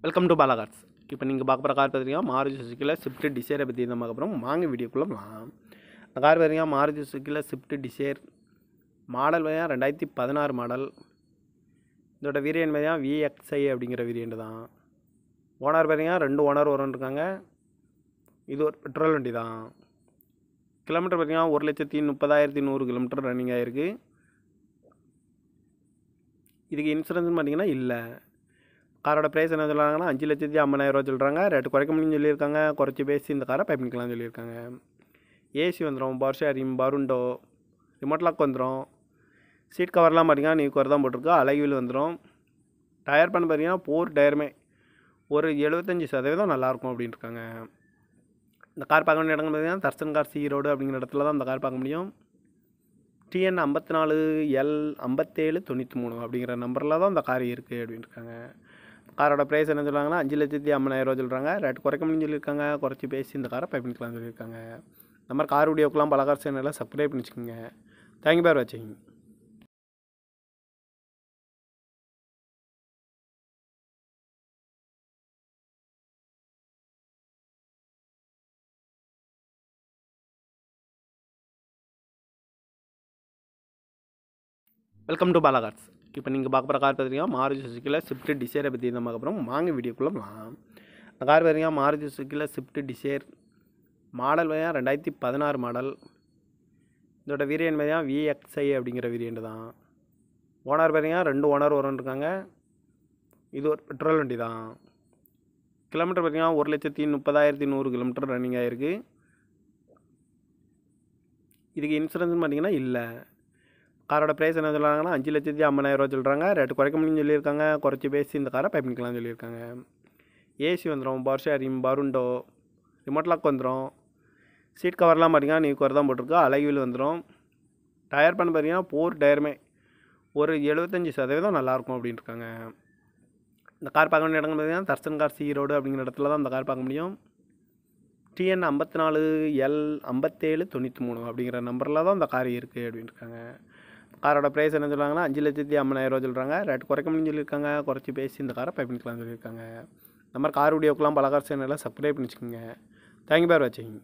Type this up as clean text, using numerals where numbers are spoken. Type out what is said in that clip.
Welcome to Bala cars. இப்போ நீங்கள் பார்க்க போகிற கார் பார்த்தீங்கன்னா மாருதி சுசுக்கியில் ஸ்விஃப்ட் டிசைரை பற்றி தான் பார்க்க போகிறோம். வாங்க வீடியோக்குள்ளே போகலாம். இந்த கார் பார்த்தீங்கன்னா மாருதி சுசுக்கியில் ஸ்விஃப்ட் டிசைர் மாடல் பார்த்தீங்கன்னா 2016 மாடல். இதோட வேரியன்ட் பார்த்தீங்கன்னா VXI அப்படிங்கிற வேரியண்ட் தான். ஓனர் பார்த்தீங்கன்னா 2 ஓனர் இருக்காங்க. இது ஒரு பெட்ரோல் வண்டி தான். கிலோமீட்டர் பார்த்தீங்கன்னா 1,30,100 கிலோமீட்டர் ரன்னிங் ஆகிருக்கு. இதுக்கு இன்சூரன்ஸ் பார்த்தீங்கன்னா இல்லை. காரோட ப்ரைஸ் என்ன சொல்கிறாங்கன்னா 5,50,000 சொல்கிறாங்க. ரேட்டு குறைக்க முடியும்னு சொல்லியிருக்காங்க. குறைச்சி பேசி இந்த காரை பை பண்ணிக்கலாம்னு சொல்லியிருக்காங்க. ஏசி வந்துடும், பவர் ஷேரிங், பருண்டோ, ரிமோட் லாக் வந்துடும். சீட் கவர்லாம் பார்த்தீங்கன்னா நியூ கவர் தான் போட்டிருக்கு. அழகில் வந்துடும். டயர் பண்ண பார்த்தீங்கன்னா 4 டயருமே ஒரு 75% நல்லாயிருக்கும் அப்படின்னு இருக்காங்க. இந்த கார் பார்க்க வேண்டிய இடங்கள் பார்த்தீங்கன்னா தர்சன் கார் சி ரோடு அப்படிங்கிற இடத்துல தான் இந்த கார் பார்க்க முடியும். TN 54L5793 அப்படிங்கிற நம்பரில் தான் இந்த கார் இருக்குது அப்படின்னு இருக்காங்க. காரோட ப்ரைஸ் என்ன சொல்கிறாங்கன்னா 5,50,000 சொல்கிறாங்க. ரேட் குறைக்க முடியும்னு சொல்லியிருக்காங்க. குறைச்சி பேசி இந்த காரை பை பண்ணிக்கலாம்னு சொல்லியிருக்காங்க. இந்த மாதிரி கார் வீடியோக்கெலாம் பல கார் சேனலில் சப்ஸ்கிரைப் பண்ணி வச்சுக்கோங்க. தேங்க்யூ ஃபார் வாட்சிங். Welcome to Bala cars. இப்போ நீங்கள் பார்க்க போகிற கார் பார்த்தீங்கன்னா மாருதி சுசுக்கியில் ஸ்விஃப்ட் டிசைரை பற்றி தான் பார்க்க போகிறோம். வாங்க வீடியோக்குள்ளே போகலாம். இந்த கார் பார்த்தீங்கன்னா மாருதி சுசுக்கியில் ஸ்விஃப்ட் டிசைர் மாடல் பார்த்தீங்கன்னா 2016 மாடல். இதோட வேரியன்ட் பார்த்தீங்கன்னா VXI அப்படிங்கிற வேரியண்ட் தான். ஓனர் பார்த்தீங்கன்னா 2 ஓனர் இருக்காங்க. இது ஒரு பெட்ரோல் வண்டி தான். கிலோமீட்டர் பார்த்தீங்கன்னா 1,30,100 கிலோமீட்டர் ரன்னிங் ஆகிருக்கு. இதுக்கு இன்சூரன்ஸ் பார்த்தீங்கன்னா இல்லை. காரோட ப்ரைஸ் என்ன சொல்கிறாங்கன்னா 5,50,000 சொல்கிறாங்க. ரேட்டு குறைக்க முடியும்னு சொல்லியிருக்காங்க. குறைச்சி பேசி இந்த காரை பை பண்ணிக்கலாம்னு சொல்லியிருக்காங்க. ஏசி வந்துடும், பவர் ஷேரிங், பருண்டோ, ரிமோட் லாக் வந்துடும். சீட் கவர்லாம் பார்த்தீங்கன்னா நியூ கவர் தான் போட்டிருக்கு. அழகில் வந்துடும். டயர் பண்ண பார்த்தீங்கன்னா 4 டயருமே ஒரு 75% நல்லாயிருக்கும் அப்படின்னு இருக்காங்க. இந்த கார் பார்க்க வேண்டிய இடங்கள் பார்த்தீங்கன்னா தர்சன் கார் சி ரோடு அப்படிங்கிற இடத்துல தான் இந்த கார் பார்க்க முடியும். TN 54L5793 அப்படிங்கிற நம்பரில் தான் இந்த கார் இருக்குது அப்படின்னு இருக்காங்க. காரோட ப்ரைஸ் என்ன சொல்கிறாங்கன்னா 5,50,000 சொல்கிறாங்க. ரேட் குறைக்க முடியும்னு சொல்லியிருக்காங்க. குறைச்சி பேசி இந்த காரை பை பண்ணிக்கலாம்னு சொல்லியிருக்காங்க. இந்த மாதிரி கார் வீடியோக்கெலாம் பல கார் சேனலில் சப்ஸ்கிரைப் பண்ணி வச்சுக்கோங்க. தேங்க்யூ ஃபார் வாட்சிங்.